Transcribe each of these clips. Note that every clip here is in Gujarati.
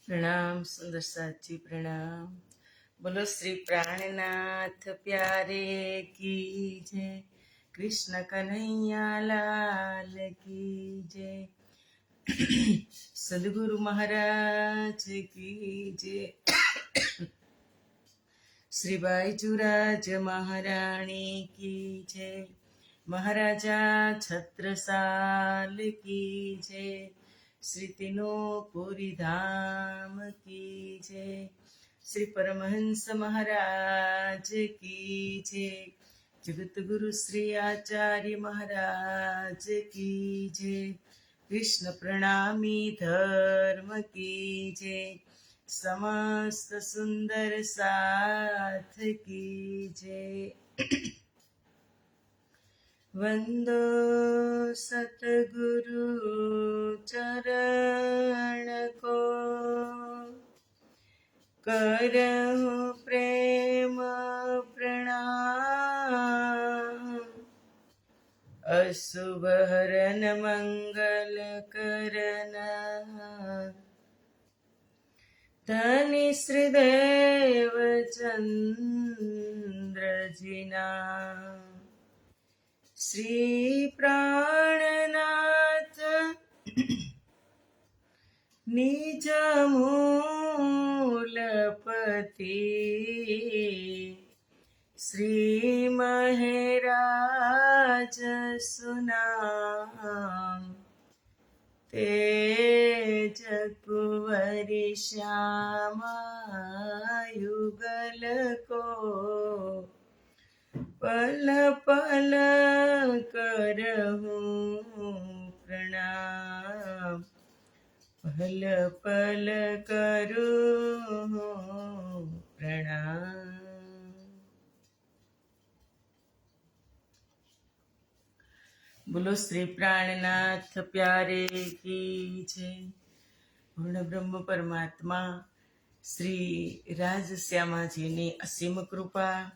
प्रणाम सुंदर साची प्रणाम। बोलो श्री प्राणनाथ प्यारे की जय। कृष्ण कन्हैया लाल की जय। सदगुरु महाराज की जय। श्री बाईचुराज महारानी की जय। महाराजा छत्रसाल की जय। श्री तीनों धाम की जय। श्री परमहंस महाराज की जय। जगत गुरु श्री आचार्य महाराज की जय। कृष्ण प्रणामी धर्म की जय। समस्त सुंदर साथ की जय। वंदो सतगुरु चरण को, करहु प्रेम प्रणाम। अशुभ हरन मंगल करन, धनि श्रीदेव चंद्र जिना। श्री प्राणनाथ निज मूलपति, श्री महराज सुनाम। तेज कुंवरी श्यामा युगल को, पल पल करहूं प्रणाम। पल पल करूं प्रणाम। बोलो श्री प्राणनाथ प्यारे की जय। पूर्ण ब्रह्म परमात्मा श्री રાજશ્યામા જીની અસીમ કૃપા,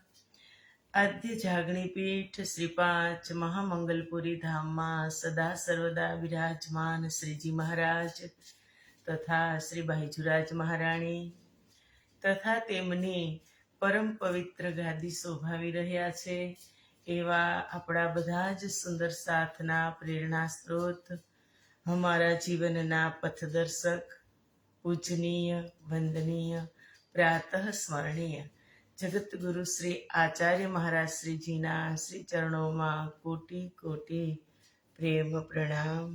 આદ્ય જાગણી પીઠ શ્રી 5 મહામંગલપુરી ધામમાં સદા સર્વદા વિરાજમાન શ્રીજી મહારાજ તથા શ્રી બાઈચુરાજ મહારાણી તથા તેમની પરમ પવિત્ર ગાદી શોભાવી રહ્યા છે એવા આપણા બધા જ સુંદર સાથના પ્રેરણા સ્ત્રોત, हमारा जीवनना पथदर्शक, पूजनीय वंदनीय प्रातः स्मरणीय जगत गुरु श्री आचार्य महाराज श्री जीना श्री चरणों में कोटि कोटि प्रेम प्रणाम।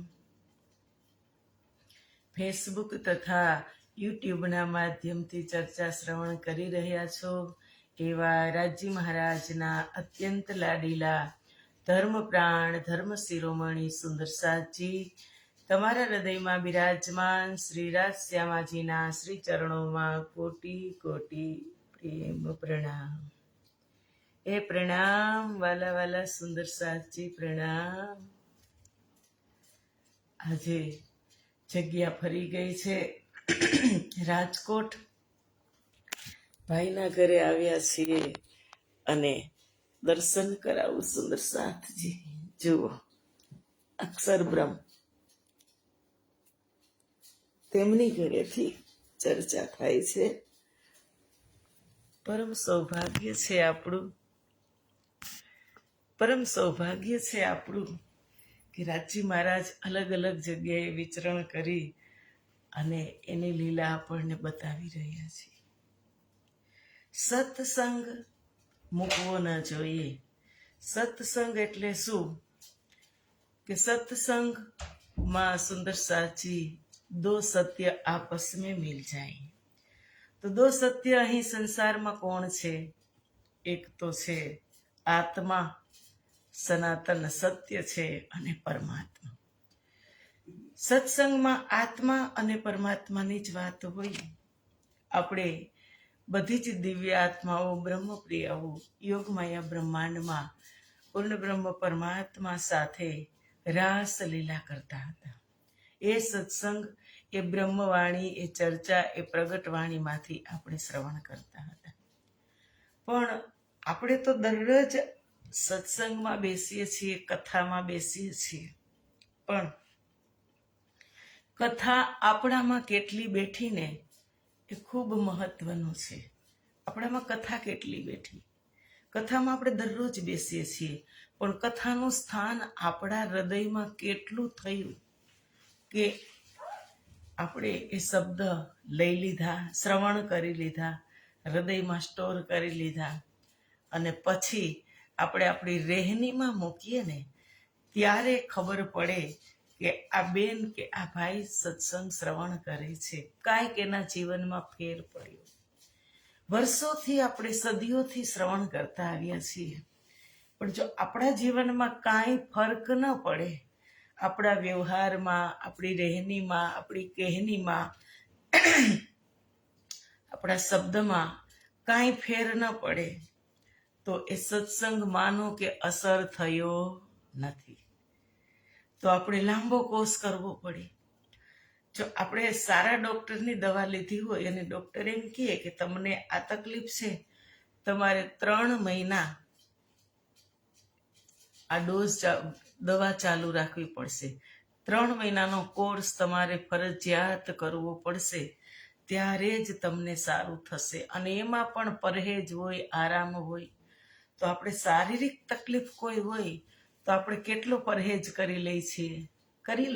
फेसबुक तथा यूट्यूबना माध्यमथी चर्चा श्रवण करी रह्या छो एवा राजी महाराजना अत्यंत लाडीला धर्म प्राण धर्म शिरोमणि सुंदर साची તમારા હૃદયમાં બિરાજમાન શ્રી રાજશ્યામાજીના શ્રી ચરણોમાં કોટી કોટી પ્રેમ પ્રણામ। એ પ્રણામ વાલા વાલા સુંદર સાચી પ્રણામ। આજે જગ્યા ફરી ગઈ છે રાજકોટ, ભાઈના ઘરે આવ્યા છીએ અને દર્શન કરાવું સુંદર સાથજી। જુઓ અક્ષર બ્રહ્મ તેમની ઘરેથી ચર્ચા થાય છે। પરમ સૌભાગ્ય છે આપણું, પરમ સૌભાગ્ય છે આપણું કે રાજજી મહારાજ અલગ અલગ જગ્યાએ વિચરણ કરી અને એની લીલા આપણને બતાવી રહ્યા છે। સત્સંગ મૂકવો ન જોઈએ। સત્સંગ એટલે શું કે સત્સંગમાં સુંદર સાચી दो सत्य आपस में मिल जाए। तो दो सत्य अहीं संसार में कौन छे? एक तो छे आत्मा, सनातन सत्य छे, अने परमात्मा। सत्संग में आत्मा अने परमात्मानी ज वात होय। आपणे बधी ज दिव्य आत्माओ ब्रह्मप्रियाओ योगमाया ब्रह्मांड में पूर्ण ब्रह्म परमात्मा साथे रास लीला करता हता। ए सत्संग, ए ब्रह्मवाणी, ए चर्चा, ए प्रगटवाणीमांथी આપણે શ્રવણ કરતા હતા। પણ આપણે તો દરરોજ સત્સંગમાં બેસીએ છીએ, કથામાં બેસીએ છીએ, પણ કથા આપણામાં કેટલી બેઠીને એ ખૂબ મહત્વનું છે. આપણામાં કથા કેટલી બેઠી, કથામાં આપણે દરરોજ બેસીએ છીએ, પણ કથાનું સ્થાન આપણા હૃદયમાં કેટલું થયું કે આપણે એ શબ્દ લઈ લીધા, શ્રવણ કરી લીધા, હૃદયમાં સ્ટોર કરી લીધા, અને પછી આપણે આપણી રહેણીમાં મૂકીએ ને ત્યારે ખબર પડે કે આ બેન કે આ ભાઈ સત્સંગ શ્રવણ કરે છે, કાંઈક એના જીવનમાં ફેર પડ્યો. વર્ષોથી આપણે સદીઓથી શ્રવણ કરતા આવ્યા છીએ, પણ જો આપણા જીવનમાં કાંઈ ફરક ન પડે, આપણા વ્યવહારમાં, આપણી રહેણીમાં, આપણી કહેણીમાં, આપણા શબ્દમાં કાંઈ ફેર ન પડે, તો એ સત્સંગ માનો કે અસર થયો નથી. તો આપણે લાંબો કોર્સ કરવો પડે. જો આપણે સારા ડૉક્ટરની દવા લીધી હોય અને ડૉક્ટર એમ કહે કે તમને આ તકલીફ છે, તમારે 3 મહિના આ દવા ચાલુ રાખવી પડશે, 3 મહિનાનો કોર્સ તમારે ફરજિયાત કરવો પડશે, ત્યારે જ તમને સારું થશે. અને એમાં પણ પરહેજ હોય, આરામ હોય. તો આપણે શારીરિક તકલીફ કોઈ હોય તો આપણે કેટલો પરહેજ કરી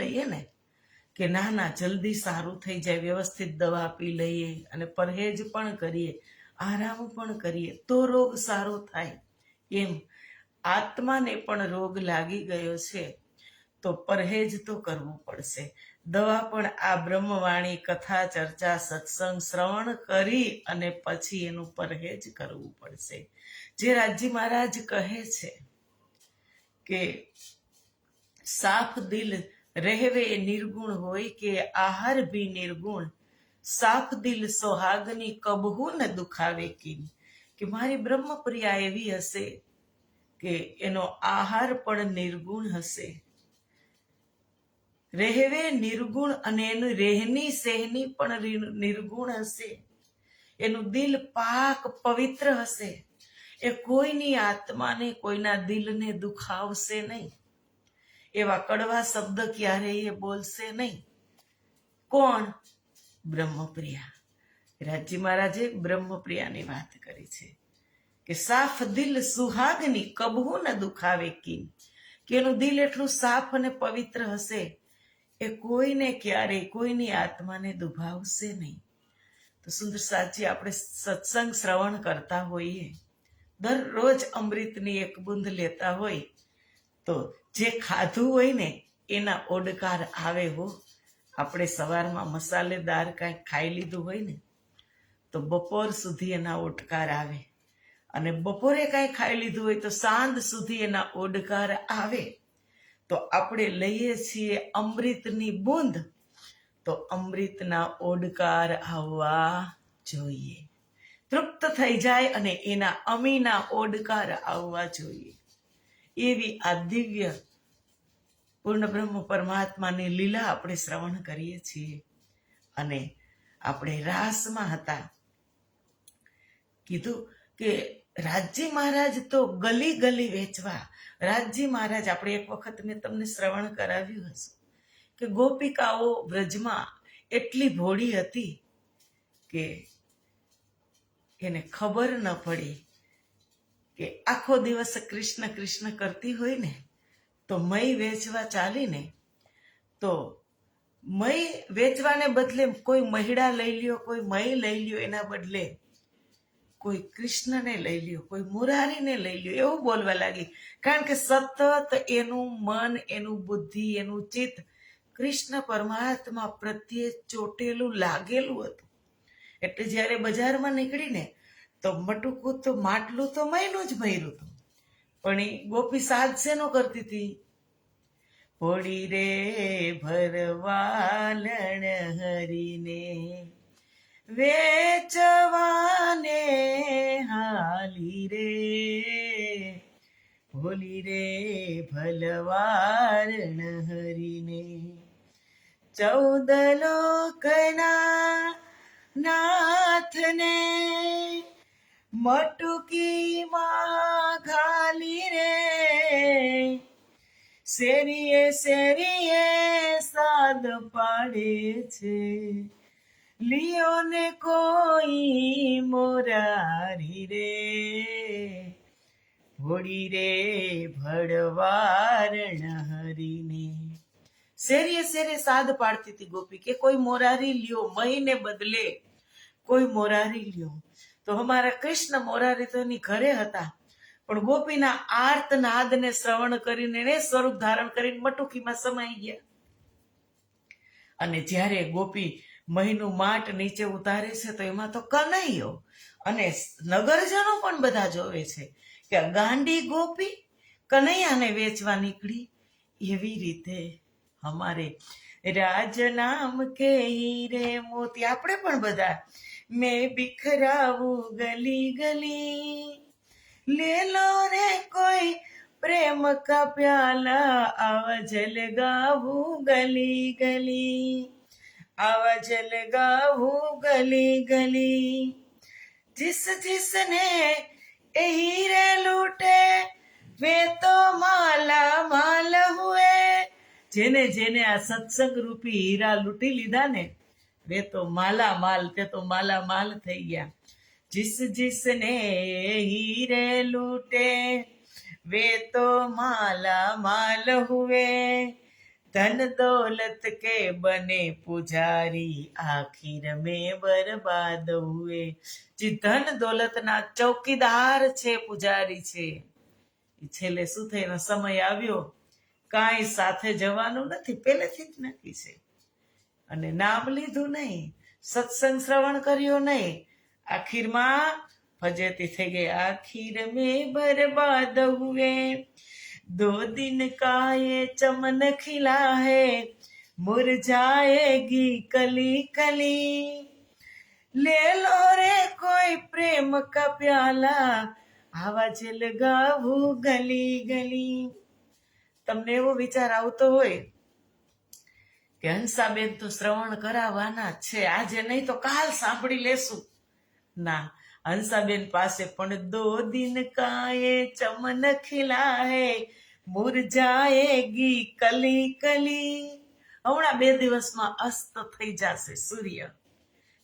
લઈએ ને, કે ના ના જલ્દી સારું થઈ જાય, વ્યવસ્થિત દવા પી લઈએ અને પરહેજ પણ કરીએ, આરામ પણ કરીએ તો રોગ સારો થાય. એમ આત્માને પણ રોગ લાગી ગયો છે તો પરહેજ તો કરવું પડશે. દવા પણ આ બ્રહ્મવાણી કથા ચર્ચા સત્સંગ શ્રવણ કરી અને પછી એનું પરહેજ કરવું પડશે. જે રાજજી મહારાજ કહે છે કે સાફ દિલ રહેવે નિર્ગુણ હોય કે આહાર ભી નિર્ગુણ, સાફ દિલ સોહાગની કબહુ ન દુખાવે કિન. કે મારી બ્રહ્મપ્રિયા એવી હશે કે એનો આહાર પણ નિર્ગુણ હશે, રહેવે નિર્ગુણ, અને એનું રહેની સહેની પણ નિર્ગુણ હશે, એનું દિલ પાક પવિત્ર હશે, એ કોઈની આત્માને કોઈના દિલને દુખાવશે નહીં, એવા કડવા શબ્દ ક્યારેય બોલશે નહીં. કોણ? બ્રહ્મપ્રિયા. રાજજી મહારાજે બ્રહ્મપ્રિયાની વાત કરી છે કે સાફ દિલ સુહાગની કબહુ ન દુખાવે કિન, કે એનું દિલ એટલું સાફ અને પવિત્ર હશે, એ કોઈને ક્યારેય કોઈની આત્માને દુભાવશે નહીં. તો સુંદર સાચી આપણે સત્સંગ શ્રવણ કરતા હોઈએ, દરરોજ અમૃતની એક બૂંદ લેતા હોય તો જે ખાધું હોય ને એના ઓડકાર આવે હો. આપણે સવારમાં મસાલેદાર કાંઈક ખાઈ લીધું હોય ને તો બપોર સુધી એના ઓડકાર આવે, અને બપોરે કાંઈ ખાઈ લીધું હોય તો સાંજ સુધી એના ઓડકાર આવે. તો આપણે લઈએ છીએ અમૃતની બૂંદ, તો અમૃતના ઓડકાર આવવા જોઈએ, તૃપ્ત થઈ જાય અને એના અમીના ઓડકાર આવવા જોઈએ. એવી આ દિવ્ય પૂર્ણ બ્રહ્મ પરમાત્માની લીલા આપણે શ્રવણ કરીએ છીએ. અને આપણે રાસમાં હતા, કીધું કે રાજજી મહારાજ તો ગલી ગલી વેચવા. રાજજી મહારાજ, આપણે એક વખત મેં તમને શ્રવણ કરાવ્યું હશે કે ગોપિકાઓ વ્રજમાં એટલી ભોળી હતી કે એને ખબર ન પડી કે આખો દિવસ કૃષ્ણ કૃષ્ણ કરતી હોય ને તો મય વેચવા ચાલીને, તો મય વેચવાને બદલે કોઈ મહિડા લઈ લ્યો, કોઈ મય લઈ લ્યો, એના બદલે કોઈ કૃષ્ણને લઈ લ્યો, કોઈ મુરારીને લઈ લ્યો, એવું બોલવા લાગી. કારણ કે સતત એનું મન, એનું બુદ્ધિ, એનું ચિત્ત કૃષ્ણ પરમાત્મા પ્રત્યે ચોટેલું લાગેલું હતું. એટલે જ્યારે બજારમાં નીકળીને તો મટુકું તો માટલું તો મયનું જ ભર્યું હતું, પણ એ ગોપી સાજ શેનો કરતી હતી? હોળી રે ભરવાલણ હરીને વેચવાને હાલી રે, હોલી રે ભલવારણ હરીને. 14 લોકના નાથને મટુકીમાં ઘાલી રે, શેરીએ શેરીએ સાદ પાડે છે, लियो ने कोई मोरारी रे હોડી રે ભડવારણ હરીને. શેરીએ શેરે સાદ પાડતી હતી ગોપી કે કોઈ મોરારી લ્યો, મહીને બદલે કોઈ મોરારી લ્યો. તો અમારા કૃષ્ણ મોરારી તો એની ઘરે હતા, પણ ગોપીના આર્ત નાદને શ્રવણ કરીને એને સ્વરૂપ ધારણ કરીને મટુકીમાં સમાઈ ગયા. અને જ્યારે ગોપી મહીનું માટ નીચે ઉતારે છે તો એમાં તો કનૈયો અને નગરજનો પણ બધા જોવે છે કે ગાંડી ગોપી કનૈયાને વેચવા નીકળી. એવી રીતે અમારે રાજ નામ કે હીરે મોતી આપણે પણ બધા મેં બિખરાવું ગલી ગલી, લે લો રે કોઈ પ્રેમ કા પ્યાલા, આવા જલગાવું ગલી ગલી, આવા જલગાવું ગલી ગલી. जिस जिसने ये हीरे लूटे वे तो माला माल हुए. જેને જેને આ સત્સંગ રૂપી હીરા લૂંટી લીધા ને વે તો માલા માલ, તે તો માલા માલ થઈ ગયા. जिस जिसने हीरे लूटे वे तो माला माल हुए, धन दौलत के बने पुजारी आखिर में बर्बाद हुए. જે ધન દોલતના ચોકીદાર છે, પૂજારી છે, એ છેલ્લે શું થાય, એનો સમય આવ્યો, કાંઈ સાથે જવાનું નથી, પહેલેથી જ નક્કી છે. અને નામ લીધું નહીં, સત્સંગ શ્રવણ કર્યો નહીં, આખીરમાં ફજેતી થઈ ગઈ. આખીર મેં બરબાદ હુએ, दो दिन का ये चमन खिला है मुरझाएगी कली कली, ले लो रे कोई प्रेम का प्याला, आवा जलगाવું ગલી ગલી. તમને એવો વિચાર આવતો હોય કે હંસાબેન તો શ્રવણ કરાવવાના છે, આજે નહીં તો કાલ સાંભળી લેશું. ના, હંસાબેન પાસે પણ દો દિન કા ये चमन खिला है मुरझाएगी कली कली. હમણાં 2 દિવસમાં અસ્ત થઈ જશે સૂર્ય.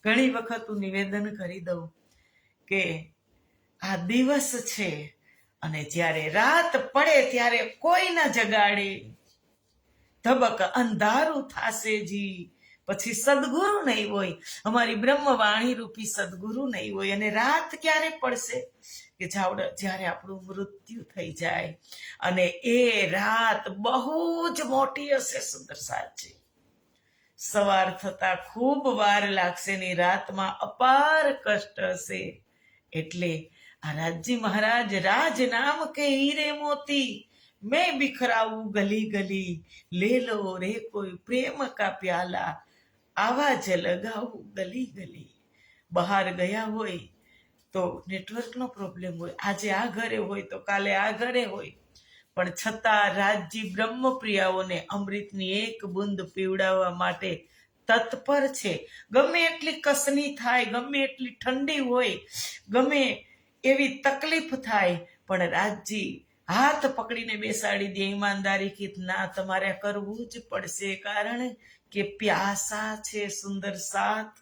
ઘણી વખત હું નિવેદન કરી દઉં કે આ દિવસ છે અને જ્યારે રાત પડે ત્યારે કોઈ ના જગાડે, ધબક અંધારું થાશે જી. પછી સદગુરુ નહીં હોય, અમારી બ્રહ્મવાણી રૂપી સદગુરુ નહીં હોય. અને રાત ક્યારે પડશે કે જ્યારે આપણું મૃત્યુ થઈ જાય, અને એ રાત બહુ જ મોટી હશે. સુંદર સાચી સવાર થતા ખૂબ વાર લાગશે ને રાતમાં અપાર કષ્ટ હશે. એટલે આ રાજજી મહારાજ રાજ નામ કે હીરે મોતી મેં બિખરાવું ગલી ગલી, લે લો રે કોઈ પ્રેમ કા પ્યાલા, આવા જ લગાવું ગલી ગલી. બહાર ગયા હોય તો નેટવર્કનો પ્રોબ્લેમ હોય, આજે આ ઘરે હોય તો કાલે આ ઘરે હોય, પણ છતાં રાજજી બ્રહ્મપ્રિયાઓને અમૃતની એક બુંદ પીવડાવવા માટે તત્પર છે. ગમે એટલી કસની થાય, ગમે એટલી ઠંડી હોય, ગમે એવી તકલીફ થાય, પણ રાજજી હાથ પકડીને બેસાડી દે. ઈમાનદારી ના તમારે કરવું જ પડશે, કારણ કે પ્યાસા છે. સુંદર સાથ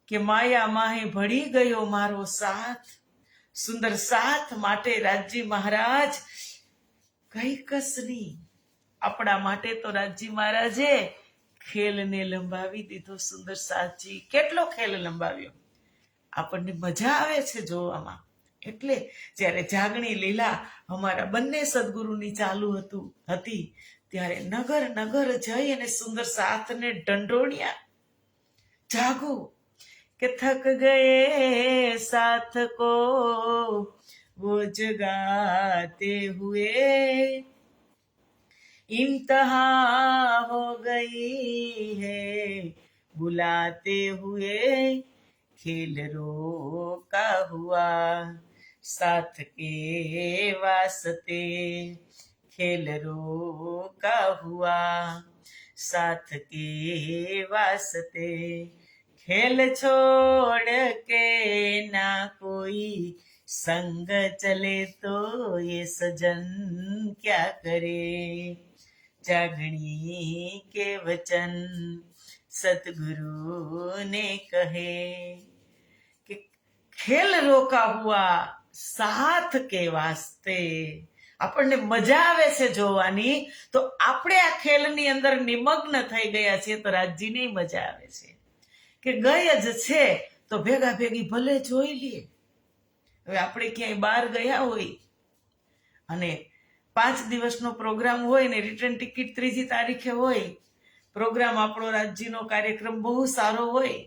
કે માયા માહે ભળી ગયો મારો સાથ. સુંદર સાથ માટે રાજજી મહારાજ કઈ કસની. આપણા માટે તો રાજજી મહારાજે ખેલને લંબાવી દીધો. સુંદર સાથજી કેટલો ખેલ લંબાવ્યો, આપણને મજા આવે છે જોવામાં. એટલે જ્યારે જાગણી લીલા અમારા બંને સદગુરુની ચાલુ હતી ત્યારે નગર નગર જઈ અને સુંદર સાથને ઢંઢોળ્યા, જાગો કે થક ગયે સાથ કો वो जगाते हुए, इंतहा हो गई है बुलाते हुए, खेल रोका हुआ साथ के वास्ते, खेल रोका हुआ साथ के वास्ते, खेल छोड़ के ना कोई संग चले तो ये सजन क्या करे, जागणी के वचन सतगुरु ने कहे कि खेल रोका हुआ साथ के वास्ते આપણને મજા આવે છે જોવાની, તો આપણે આ ખેલની અંદર નિમગ્ન થઈ ગયા છીએ તો રાજજીને મજા આવે છે કે ગઈ જ છે તો ભેગા ભેગી ભલે જોઈ લઈએ. હવે આપણે ક્યાંય બહાર ગયા હોય અને 5 દિવસનો પ્રોગ્રામ હોય ને રિટર્ન ટિકિટ 3જી તારીખે હોય, પ્રોગ્રામ આપણો રાજ્યનો કાર્યક્રમ બહુ સારો હોય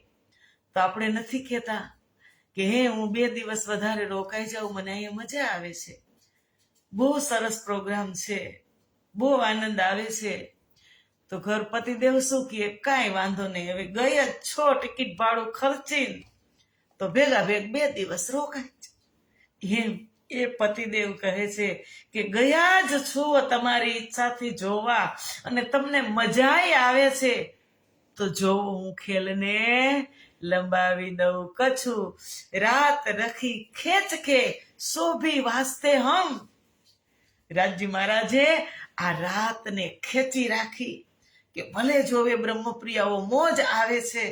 તો આપણે નથી કહેતા કે હે હું 2 દિવસ વધારે રોકાઈ જાઉં, મને અહીંયા મજા આવે છે, બહુ સરસ પ્રોગ્રામ છે, બહુ આનંદ આવે છે. તો ઘર પતિદેવ શું કહે, કાંઈ વાંધો નહીં, હવે ગઈ જ છો ટિકિટ ભાડું ખર્ચીને તો ભેગા ભેગ 2 દિવસ રોકાય. એમ એ પતિદેવ કહે છે કે ગયા જ છો તમારી ઈચ્છાથી જોવા અને તમને મજાય આવે છે તો જોવો હું ખેલને લંબાવી દઉં કછું, રાત રખી ખેંચ કે શોભી વાસ્તે હમ. રાજજી મહારાજે આ રાતને ખેંચી રાખી કે ભલે જોવે બ્રહ્મપ્રિયાઓ, મોજ આવે છે.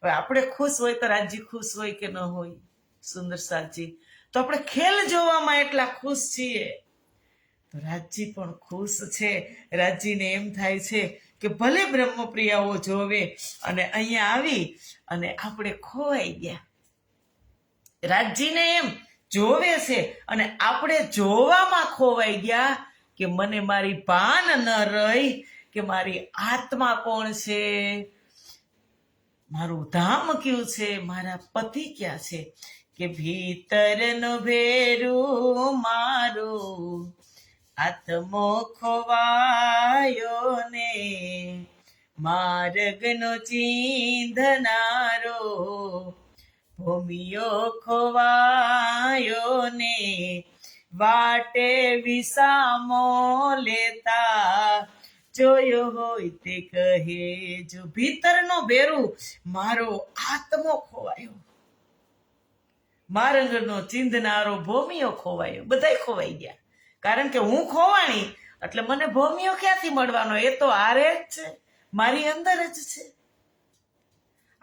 હવે આપણે ખુશ હોય તો રાજજી ખુશ હોય કે ન હોય? સુંદર સાજી તો આપણે ખેલ જોવામાં એટલા ખુશ છીએ તો રાજજી પણ ખુશ છે. રાજજીને એમ થાય છે કે ભલે બ્રહ્મપ્રિયાઓ જોવે, અને અહીંયા આવી અને આપણે ખોવાઈ ગયા. રાજજીને એમ જોવે છે અને આપણે જોવામાં ખોવાઈ ગયા કે મને મારી ભાન ન રહી કે મારી આત્મા કોણ છે, મારું ધામ કયું છે, મારા પતિ ક્યાં છે. કે ભીતરનો ભેરું મારું આત્મો ખોવાયો ને, માર્ગનો ચીંધનારો ભૂમિયો ખોવાયો ને, વાટે વિસામો લેતા જોયો હોય તે કહે જો. ભીતરનો ભેરું મારો આત્મો ખોવાયો, માર્ગનો ચીંધનારો ભોમિયો ખોવાયો, બધાય ખોવાઈ ગયા. કારણ કે હું ખોવાણી એટલે મને ભોમિયો ક્યાંથી મળવાનો? એ તો આરે જ છે, મારી અંદર જ છે.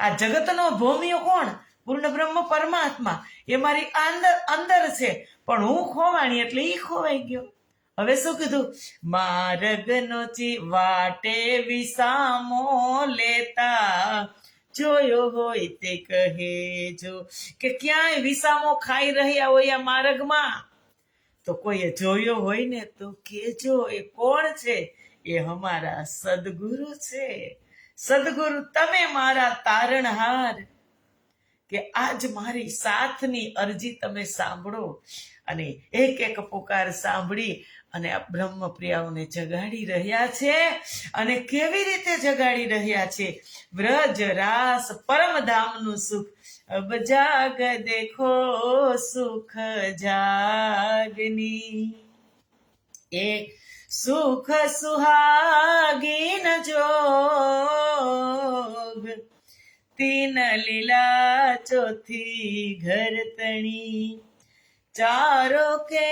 આ જગતનો ભોમિયો કોણ? પૂર્ણ બ્રહ્મ પરમાત્મા. એ મારી અંદર છે, પણ હું ખોવાણી એટલે એ ખોવાઈ ગયો. હવે શું કીધું? માર્ગનો વાટે વિસામો લેતા જોયો હોય તે કહેજો. કે ક્યાંય વિસામો ખાઈ રહ્યા હોય આ માર્ગમાં તો કોઈએ જોયો હોય ને તો કહેજો. એ કોણ છે? એ અમારા સદગુરુ છે. સદગુરુ તમે મારા તારણહાર, કે આજ મારી સાથની અરજી તમે સાંભળો અને એક એક પુકાર સાંભળી અને આ બ્રહ્મપ્રિયાઓને જગાડી રહ્યા છે. અને કેવી રીતે જગાડી રહ્યા છે? વ્રજ રાસ પરમધામનું સુખ અબ જાગ દેખો સુખ જાગની. એ સુખ સુહાગીન જોગ તીન લીલા ચોથી ઘર તણી, ચારો કે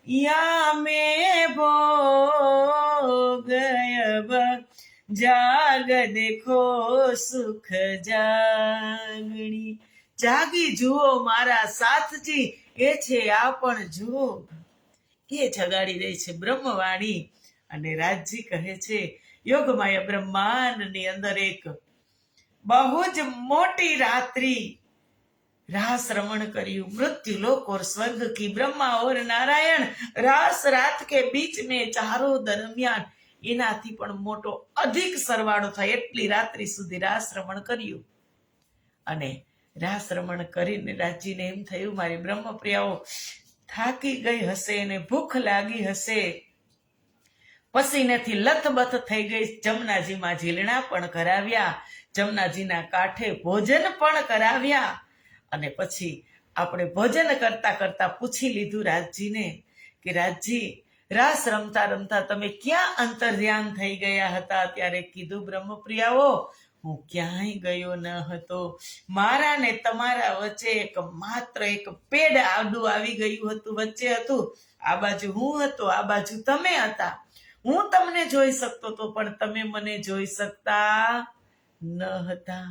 યા મેં ભોગ अब જાગ દેખો સુખ જાગણી. જાગી જુઓ મારા સાથજી, એ છે આ પણ જુઓ. એ જગાડી રહી છે બ્રહ્મવાણી. અને રાજજી કહે છે યોગમાયા બ્રહ્માંડની અંદર એક બહુ જ મોટી રાત્રિ रास रमण करियो, मृत्यु लोक और स्वर्ग की ब्रह्मा और नारायण रास रात के बीच में चारों दरमियान एनाथी पण मोटो अधिक सरवाळो थाय એટલી રાત્રિ સુધી રાસ રમણ કર્યું. અને રાસ રમણ કરીને રાજજીને એમ થયું મારી બ્રહ્મપ્રિયાઓ થાકી ગઈ હશે અને ભૂખ લાગી હશે, પસીનેથી લથબથ થઈ ગઈ. જમનાજીમાં ઝીલણા પણ કરાવ્યા, જમનાજીના કાંઠે ભોજન પણ કરાવ્યા. અને પછી આપણે ભોજન કરતા કરતા પૂછી લીધું રાજજીને કે રાજજી રાસ રમતા રમતા તમે ક્યાં અંતર્ધ્યાન થઈ ગયા હતા? ત્યારે કીધું બ્રહ્મપ્રિયાઓ હું ક્યાંય ગયો ન હતો, મારા ને તમારા વચ્ચે માત્ર એક પેડ આડું આવી ગયું હતું, વચ્ચે હતું. આ બાજુ હું હતો, આ બાજુ તમે હતા. હું તમને જોઈ શકતો હતો પણ તમે મને જોઈ શકતા ન હતા.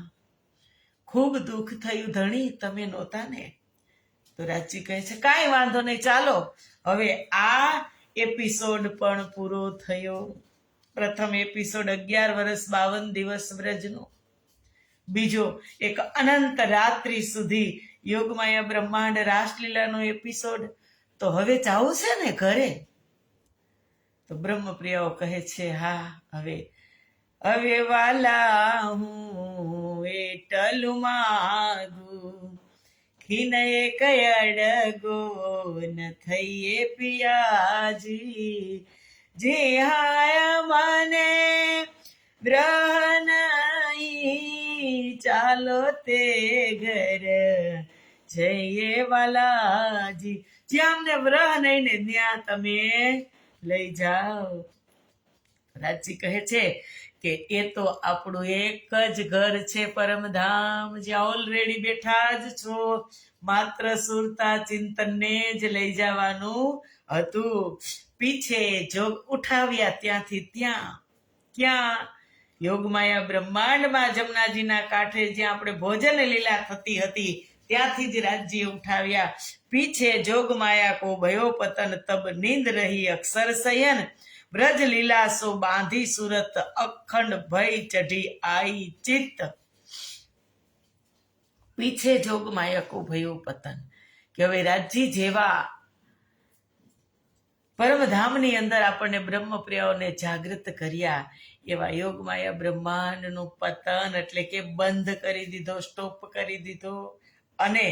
ખૂબ દુઃખ થયું ધણી, તમે નહોતા ને. તો રાજજી કહે છે કાંઈ વાંધો નહીં, ચાલો હવે આ એપિસોડ પણ પૂરો થયો. પ્રથમ એપિસોડ 11 વર્ષ 52 દિવસ વ્રજનો. બીજો એક અનંત રાત્રિ સુધી યોગમાયા બ્રહ્માંડ રાસલીલાનો એપિસોડ. તો હવે જાવું છે ને ઘરે? તો બ્રહ્મપ્રિયાઓ કહે છે હા, હવે વાલા હું એટલમાં ખીનએ કયડગો ન થઈએ પિયાજી, જે હાયા મને બ્રહન ચાલો તે ઘર જઈએ વાલાજી. જ્યાં અમને વ્રહ નહીં ને ત્યાં તમે લઈ જાઓ. રાજજી કહે છે કે એ તો આપણું એક જ ઘર છે પરમધામ, જ્યાં ઓલરેડી બેઠા જ છો. માત્ર સુરતા ચિંતનને જ લઈ જવાનું હતું. પીછે જોગ ઉઠાવ્યા ત્યાંથી ક્યાં યોગમાયા બ્રહ્માંડમાં જમનાજીના કાંઠે જ્યાં આપણે ભોજન લીલા થતી હતી ત્યાંથી જ રાજ્ય ઉઠાવ્યા. પીછે જોગમાયા કો ભયો પતન તબ નીંદ રહી અક્ષર શયન, બ્રજ લીલા સો બાંધી સુરત અખંડ ભય ચઢી આઈ ચિત્ત. પીછે જોગમાયા કો ભયો પતન, કે હવે રાજજી જેવા પરમધામની અંદર આપણને બ્રહ્મપ્રિયાઓને જાગૃત કર્યા, એવા યોગમાયા બ્રહ્માંડનું પતન એટલે કે બંધ કરી દીધો, સ્ટોપ કરી દીધો. અને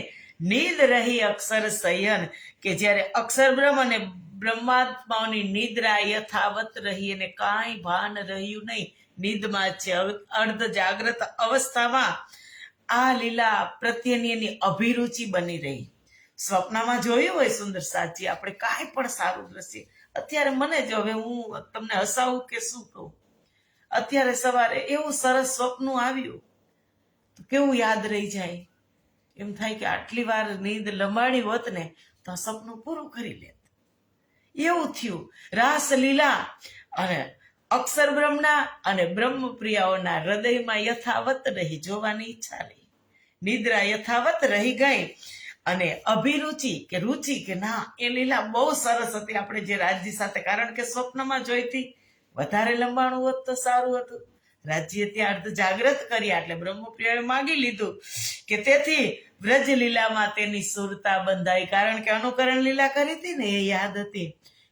નીંદ રહી અક્ષર શયન, કે જ્યારે અક્ષર બ્રહ્મ અને બ્રહ્માત્માઓની નિદ્રા યથાવત રહી અને કાંઈ ભાન રહ્યું નહીં, નિંદમાં છે. અર્ધ જાગ્રત અવસ્થામાં આ લીલા પ્રત્યેની એની અભિરુચિ બની રહી. સ્વપ્નમાં જોયું હોય સુંદર સાચી આપણે કાંઈ પણ સારું દ્રશ્ય, અત્યારે મને જ હવે હું તમને હસાવું કે શું કહું, અત્યારે સવારે એવું સરસ સ્વપ્ન આવ્યું તો કેવું યાદ રહી જાય. એમ થાય કે આટલી વાર નીંદ લંબાડી હોત ને તો આ સપનું પૂરું કરી લેત. એવું થયું. રાસલીલા અને અક્ષર બ્રહ્મના અને બ્રહ્મપ્રિયાઓના હૃદયમાં યથાવત રહી, જોવાની ઈચ્છા રહી. નિદ્રા યથાવત રહી ગઈ અને અભિરુચિ કે રુચિ કે ના એ લીલા બહુ સરસ હતી આપણે જે રાજજી સાથે, કારણ કે સ્વપ્નમાં જોઈતી વધારે લંબાણું હોત તો સારું હતું. રાજ્ય ત્યાં અર્ધ જાગ્રત કર્યા એટલે બ્રહ્મપ્રિયાએ માગી લીધું કે તેથી વ્રજ લીલામાં તેની સુરતા બંધાઈ, કારણ કે અનુકરણ લીલા કરી હતી ને એ યાદ હતી.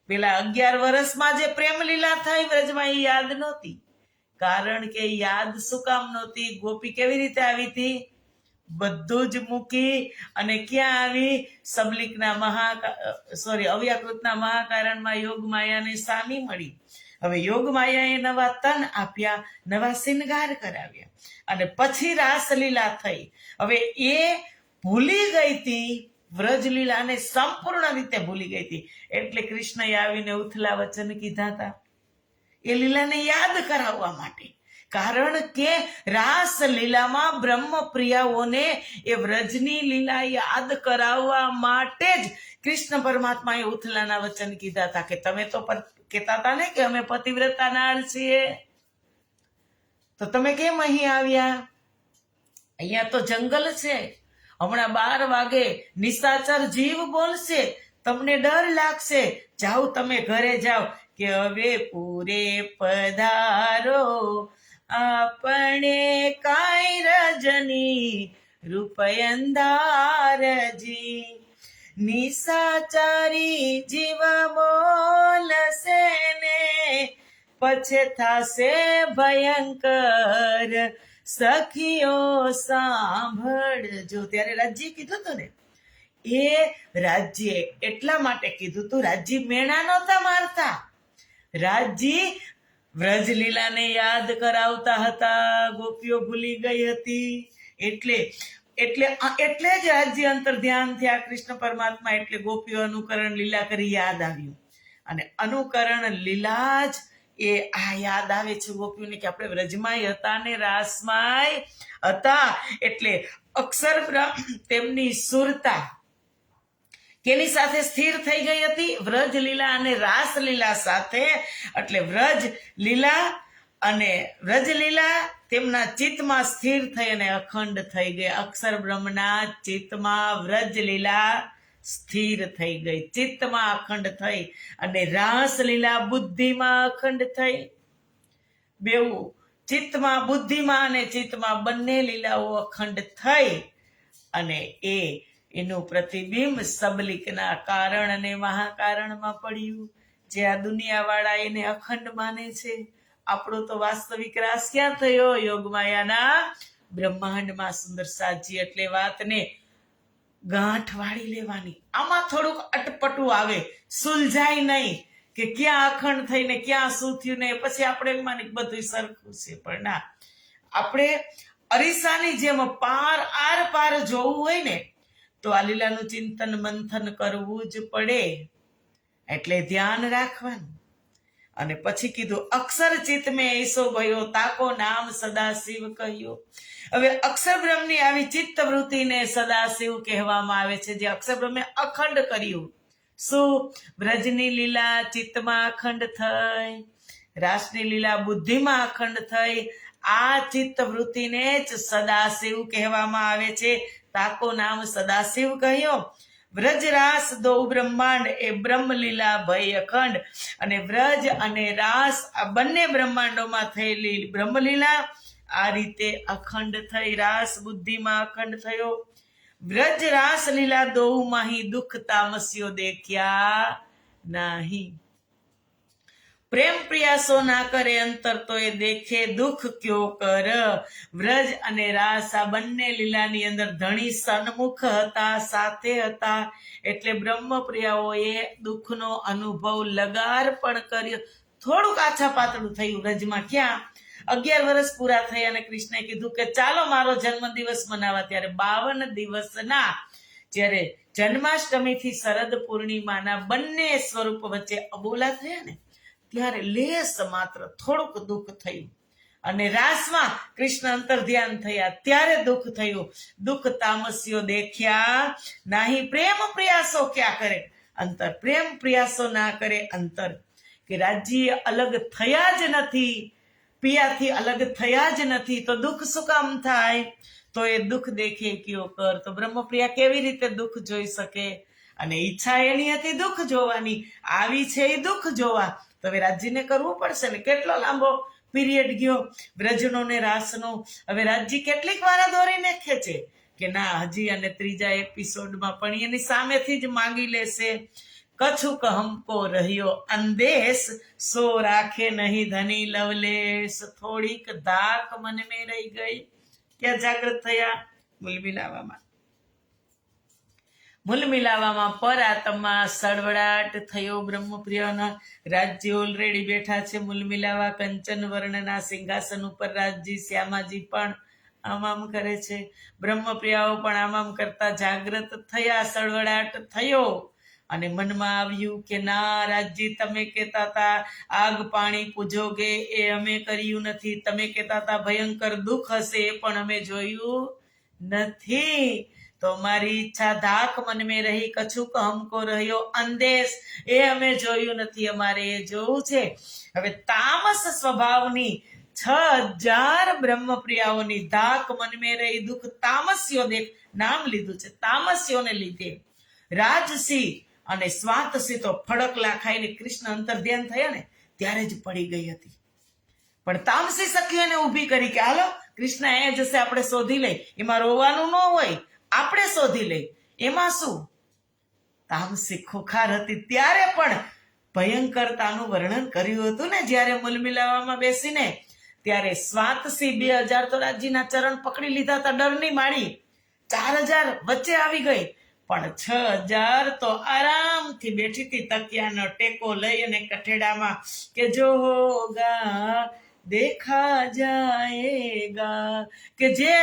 પેલા 11 વર્ષમાં જે પ્રેમ લીલા થઈ વ્રજમાં એ યાદ નહોતી, કારણ કે યાદ શું કામ નહોતી? ગોપી કેવી રીતે આવી હતી? બધું જ મૂકી અને ક્યાં આવી? સબલિકના અવ્યાકૃતના મહાકારણમાં યોગમાયાને સામી મળી. હવે યોગમાયાએ નવા તન આપ્યા, નવા શિંગાર કરાવ્યા અને પછી રાસલીલા થઈ. હવે એ ભૂલી ગઈ હતી, વ્રજલીલાને સંપૂર્ણ રીતે ભૂલી ગઈ હતી. એટલે કૃષ્ણએ આવીને ઉથલા વચન કીધા હતા એ લીલાને યાદ કરાવવા માટે, કારણ કે રાસલીલામાં બ્રહ્મપ્રિયાઓને એ વ્રજની લીલા યાદ કરાવવા માટે જ કૃષ્ણ પરમાત્માએ ઉથલાના વચન કીધા હતા કે તમે તો કહેતા હતા ને કે અમે પતિવ્રતા નાળ છીએ, તો તમે કેમ અહીં આવ્યા? અહીંયા તો જંગલ છે, હમણાં 12 વાગે નિશાચર જીવ બોલશે, તમને ડર લાગશે, જાઓ તમે ઘરે જાઓ. કે હવે પૂરે પધારો આપણે કાંઈ રજની રૂપયંધારજી, નિશાચારી જીવ બોલશે ને પછી થશે ભયંકર, સખીઓ સાંભળજો. ત્યારે રાજ્ય કીધું હતું ને, એ રાજ્ય એટલા માટે કીધું હતું, રાજ્ય મેણા નહોતા મારતા, રાજ્ય વ્રજલીલાને યાદ કરાવતા હતા. ગોપીઓ ભૂલી ગઈ હતી એટલે જ રાજ્ય અંતર ધ્યાન થયા કૃષ્ણ પરમાત્મા, એટલે ગોપીઓ અનુકરણ લીલા કરી યાદ આવ્યું. અને અનુકરણ લીલા જ એ આ યાદ આવે છે ગોપીઓને કે આપણે વ્રજમાંય હતા ને રાસમાંય હતા. એટલે અક્ષર તેમની સુરતા કેની સાથે સ્થિર થઈ ગઈ હતી? વ્રજ લીલા અને રાસ લીલા સાથે. એટલે વ્રજ લીલા અને વ્રજલીલા તેમના ચિત્તમાં સ્થિર થઈ અને અખંડ થઈ ગઈ. અક્ષર બ્રહ્મના ચિત્તમાં વ્રજલીલા સ્થિર થઈ ગઈ, ચિત્તમાં અખંડ થઈ. અને રાસલીલા બુદ્ધિમાં અખંડ થઈ. બેઉ ચિત્તમાં, બુદ્ધિમાં અને ચિત્તમાં બંને લીલાઓ અખંડ થઈ. અને એનું પ્રતિબિંબ સબલિકના કારણ અને મહાકારણમાં પડ્યું. જે આ દુનિયાવાળા એને અખંડ માને છે, આપણો તો વાસ્તવિક રાસ ક્યાં થયો? યોગમાયાના બ્રહ્માંડમાં. સુંદર સાજી એટલે વાતને ગાંઠ વાળી લેવાની. આમાં થોડુંક અટપટું આવે, સુલઝાય નહીં કે ક્યાં અખંડ થઈને ક્યાં શું થયું ને પછી આપણે એમ માની બધું સરખું છે. પણ ના, આપણે અરીસાની જેમ આર પાર જોવું હોય ને તો આ લીલાનું ચિંતન મંથન કરવું જ પડે. એટલે ધ્યાન રાખવાનું. અને પછી કીધું અક્ષર ચિત્ત મેં એસો ભયો તાકો નામ સદાશિવ કહ્યો. હવે અક્ષર બ્રહ્મની આવી ચિત્ત વૃત્તિને સદાશિવ કહેવામાં આવે છે, જે અક્ષર બ્રહ્મે અખંડ કર્યું. શું? વ્રજની લીલા ચિત્તમાં અખંડ થઈ, રાસની લીલા બુદ્ધિમાં અખંડ થઈ. આ ચિત્ત વૃત્તિને જ સદાશિવ કહેવામાં આવે છે. તાકો નામ સદાશિવ કહ્યો. વ્રજ રાસ દો બ્રહ્માંડ એ બ્રહ્મલીલા ભય અખંડ. અને વ્રજ અને રાસ આ બંને બ્રહ્માંડોમાં થયેલી બ્રહ્મલીલા આ રીતે અખંડ થઈ. રાસ બુદ્ધિમાં અખંડ થયો. વ્રજ રાસ લીલા દો માહી દુઃખ તામસ્યો દેખ્યા નાહી. પ્રેમ પ્રયાસો ના કરે અંતર તો એ દેખે દુઃખ ક્યો કર. વ્રજ અને રાસ આ બંને લીલાની અંદર ધણી સન્મુખ હતા, સાથે હતા. એટલે બ્રહ્મપ્રિયાઓએ દુઃખનો અનુભવ લગાર પણ કર્યો. થોડુંક આછા પાતળું થયું વ્રજમાં. ક્યાં? 11 વર્ષ પૂરા થયા અને કૃષ્ણએ કીધું કે ચાલો મારો જન્મદિવસ મનાવવા. ત્યારે 52 દિવસના જ્યારે જન્માષ્ટમીથી શરદ પૂર્ણિમાના બંને સ્વરૂપ વચ્ચે અબોલા થયા ને ત્યારે લેસ માત્ર થોડુંક દુઃખ થયું. અને રાસમાં કૃષ્ણ અંતર ધ્યાન થયા ત્યારે દુઃખ થયું. દુઃખ તામસ્યો દેખ્યા નાહી. પ્રેમ પ્રયાસો ક્યાં કરે? અંતર. પ્રેમ પ્રયાસો ના કરે અંતર. કે રાજ્ય અલગ થયા જ નથી, પિયાથી અલગ થયા જ નથી, તો દુઃખ શું કામ થાય? તો એ દુઃખ દેખે કયો કર. તો બ્રહ્મપ્રિયા કેવી રીતે દુઃખ જોઈ શકે? અને ઈચ્છા એની હતી દુઃખ જોવાની, આવી છે એ દુઃખ જોવા. તો હવે રાજ્યને કરવું પડશે ને. કેટલો લાંબો પીરિયડ ગયો વ્રજનો ને રાસનો. હવે રાજ્ય કેટલીક વાર દોરીને ખેંચે કે ના હજી અને ત્રીજા એપિસોડમાં પણ એની સામેથી જ માંગી લેશે. કછુક હમકો રહ્યો અંદેશ સો રાખે નહીં ધની લવલેશ. થોડીક ધાક મન મેં રહી ગઈ. ક્યાં જાગૃત થયા? મૂલ મિલાવામાં પર આત્મા સળવડાટ થયો. બ્રહ્મપ્રિયના રાજ્ય ઓલરેડી બેઠા છે મૂલ મિલાવા. કંચન વર્ણના સિંહાસન ઉપર રાજજી શ્યામાજી પણ આમ કરે છે. બ્રહ્મપ્રિયાઓ પણ આમ કરતા જાગૃત થયા, સળવડાટ થયો. અને મનમાં આવ્યું કે ના રાજજી, તમે કહેતા હતા આગ પાણી પૂજોગે, એ અમે કર્યું નથી. તમે કહેતા હતા ભયંકર દુઃખ હશે, એ પણ અમે જોયું નથી. તો મારી ઈચ્છા ધાક મન મેં રહી. કછુક હમકો રહ્યો અંદેશ, એ અમે જોયું નથી, અમારે એ જોવું છે. હવે તામસ સ્વભાવની 6000 બ્રહ્મપ્રિયાઓની ધાક મન મેં રહી. દુઃખ તામસ્યો દેખ નામ લીધું છે. તામસ્યોને લીધે રાજસી અને સ્વાતસી તો ફડકલા ખાઈને કૃષ્ણ અંતર ધ્યાન થયા ને ત્યારે જ પડી ગઈ હતી. પણ તામસી સખીઓને ઊભી કરી કે હાલો કૃષ્ણ અહીંયા જશે, આપણે શોધી લઈ. એમાં રોવાનું ન હોય, આપણે શોધી લઈ. એમાં શું? તામસી ખુખાર હતી ત્યારે પણ ભયંકરતાનું વર્ણન કર્યું હતું ને. જ્યારે મૂલમિલાવામાં બેસીને ત્યારે સ્વાતસી 2000 તો રાજ્યના ચરણ પકડી લીધા હતા ડરની માળી. 4000 વચ્ચે આવી ગઈ. પણ 6000 તો આરામથી બેઠી હતી તકિયાનો ટેકો લઈ અને કઠેડામાં કે જો હોગા દેખા જાયેગા, કે જે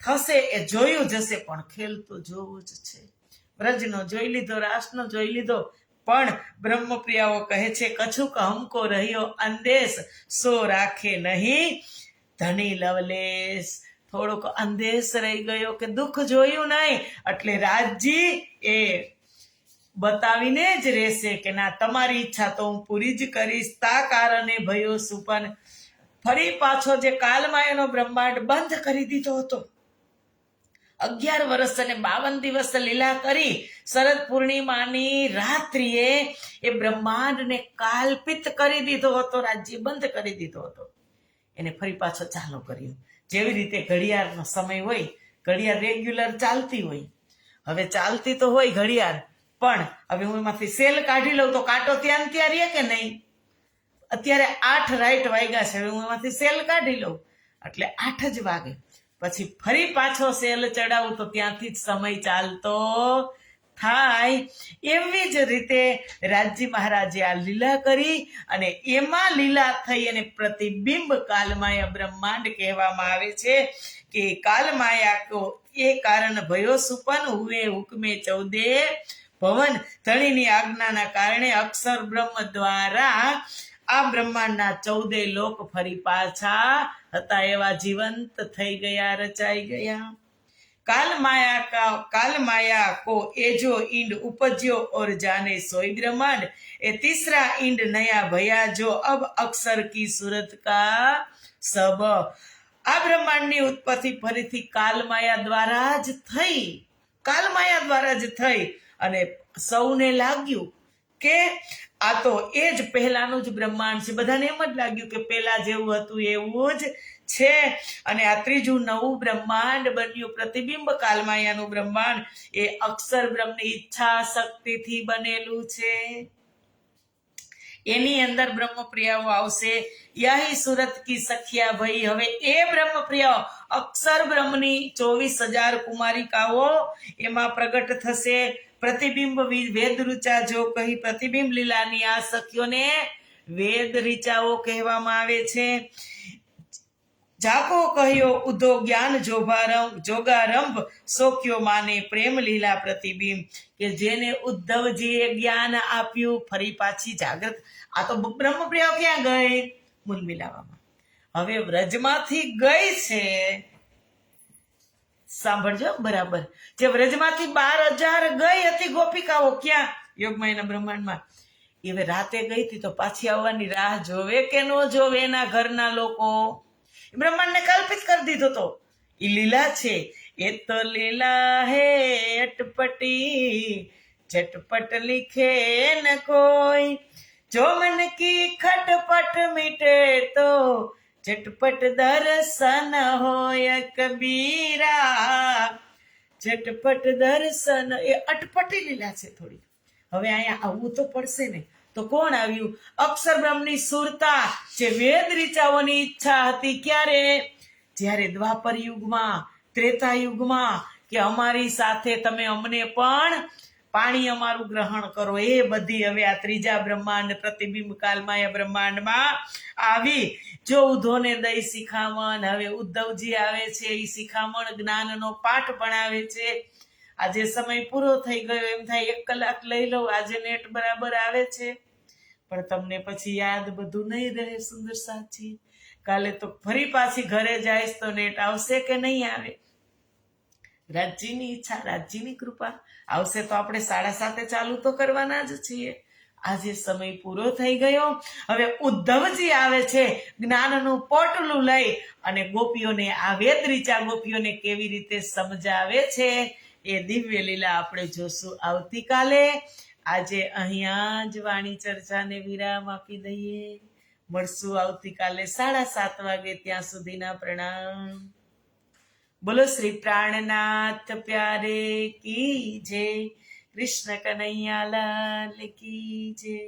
થશે એ જોયું જશે, પણ ખેલ તો જોવું જ છે. વ્રજનો જોઈ લીધો, રાસનો જોઈ લીધો. પણ બ્રહ્મપ્રિયાઓ કહે છે કછુક હમકો રહ્યો અંદેશ સો રાખે નહીં ધની લવલેશ. થોડોક અંદેશ રહી ગયો કે દુઃખ જોયું નહીં, એટલે રાજજી એ બતાવીને જ રહેશે કે ના તમારી ઈચ્છા તો હું પૂરી જ કરીશ. તા કારણે ભયો સુપન ફરી પાછો જે કાલમાયાનો બ્રહ્માંડ બંધ કરી દીધો હતો, 11 વર્ષ અને 52 દિવસ લીલા કરી શરદ પૂર્ણિમાની રાત્રિએ એ બ્રહ્માંડને કાલ્પિત કરી દીધો હતો, રાજ્ય બંધ કરી દીધો હતો. એને ફરી પાછો ચાલુ કર્યું. જેવી રીતે ઘડિયાળનો સમય હોય, ઘડિયાળ રેગ્યુલર ચાલતી હોય, હવે ચાલતી તો હોય ઘડિયાળ, પણ હવે હું એમાંથી સેલ કાઢી લઉં તો કાંટો ત્યાં ત્યાં રહે કે નહીં? અત્યારે 8 રાઈટ વાગ્યા છે, હવે હું એમાંથી સેલ કાઢી લઉં એટલે 8 જ વાગે. પછી ફરી પાછો સેલ ચડાવું તો ત્યાંથી જ સમય ચાલતો થાય. એવી જ રીતે રાજજી મહારાજે આ લીલા કરી અને એમાં લીલા થઈ અને પ્રતિબિંબ કાલમાયા બ્રહ્માંડ કહેવામાં આવે છે કે કાલમાયા કો એ કારણ ભયો સુપન હુએ હુકમે 14 ભવન ધણીની આજ્ઞાના કારણે અક્ષર બ્રહ્મ દ્વારા આ બ્રહ્માંડના 14 લોક ફરી પાછા હતા એવા જીવંત થઈ ગયા, રચાઈ ગયા. काल माया को एजो इंड उपज्यो और जाने सोई ब्रह्मांड ए तीसरा इंड नया भया जो अब अक्षर की सूरत का सब. આ બ્રહ્માંડની ઉત્પત્તિ ફરીથી કાલમાયા દ્વારા જ થઈ, કાલમાયા દ્વારા જ થઈ અને સૌને લાગ્યું કે આ તો એ જ પહેલાનું જ બ્રહ્માંડ છે. બધાને એમ જ લાગ્યું કે પહેલા જેવું હતું એવું જ છે. અને આ ત્રીજું નવું બ્રહ્માંડ બન્યું પ્રતિબિંબ કાલમાયાનું બ્રહ્માંડ એ અક્ષર બ્રહ્મની ઈચ્છા શક્તિથી બનેલું છે. એની અંદર બ્રહ્મપ્રિયાઓ આવશે. યહી સુરત કી સખિયા ભાઈ. હવે એ બ્રહ્મપ્રિયાઓ અક્ષર બ્રહ્મની 24,000 કુમારિકાઓ એમાં પ્રગટ થશે. પ્રતિબિંબ વેદ ઋચા જો કહી પ્રતિબિંબ લીલાની આ સખીઓને વેદ ઋચાઓ કહેવામાં આવે છે. જાગો કહ્યો ઉધો જ્ઞાન જોગારંભ સોખ્યો માને પ્રેમ લીલા પ્રતિબિંબ. કે જેને ઉદ્ધવજીએ જ્ઞાન આપ્યું ફરી પાછી જાગૃત. આ તો બ્રહ્મપ્રિયા ક્યાં ગઈ? મૂલ મિલાવામાં. હવે વ્રજમાંથી ગઈ છે, સાંભળજો બરાબર, જે વ્રજમાંથી 12,000 ગઈ હતી ગોપિકાઓ ક્યાં? યોગમાયાના બ્રહ્માંડમાં. એ રાતે ગઈ હતી તો પાછી આવવાની રાહ જોવે કે ન જોવે એના ઘરના લોકો? બ્રહ્માંડને કલ્પિત કરી દીધો તો એ લીલા છે. એ તો લીલા હે અટપટી झटपट लिखे न कोई जो मन की खटपट मिटे तो झटपट दर्शन होय कबीरा. झटपट दर्शन એ અટપટી લીલા છે થોડી. હવે અહીંયા આવવું તો પડશે ને. તો કોણ આવ્યું? અક્ષર બ્રહ્મની સુરતા, જે વેદ ઋચાઓની ઈચ્છા હતી. ક્યારે? જ્યારે દ્વાપર યુગમાં, ત્રેતા યુગમાં, કે અમારી સાથે તમે અમને પણ પાણી અમારું ગ્રહણ કરો. એ બધી હવે આ ત્રીજા બ્રહ્માંડ પ્રતિબિંબ કાલમાયા બ્રહ્માંડમાં આવી. જો ઉધોને દઈ શિખામણ. હવે ઉદ્ધવજી આવે છે, એ શિખામણ જ્ઞાનનો પાઠ ભણાવે છે. આજે સમય પૂરો થઈ ગયો, એમ થાય 1 કલાક લઈ લઉં, આજે નેટ બરાબર આવે છે, પણ તમને પછી યાદ બધું નહીં રહે સુંદર સાચી. કાલે તો ફરી પાછી ઘરે જઈશ તો નેટ આવશે કે નહીં આવે? રાજજીની ઈચ્છા, રાજજીની કૃપા. આવશે તો આપણે 7:30 ચાલુ તો કરવાના જ છીએ. આજે સમય પૂરો થઈ ગયો. હવે ઉદ્ધવજી આવે છે જ્ઞાનનું પોટલું લઈ અને ગોપીઓને, આ વેદ ઋચા ગોપીઓને કેવી રીતે સમજાવે છે એ દિવ્ય લીલા આપણે જોશું આવતીકાલે. આજે અહીંયા જ વાણી ચર્ચાને વિરામ આપી દઈએ. મળશું આવતીકાલે 7:30 વાગે. ત્યાં સુધીના પ્રણામ. બોલો શ્રી પ્રાણનાથ પ્યારે કી જય. કૃષ્ણ કનૈયા લાલ કી જય.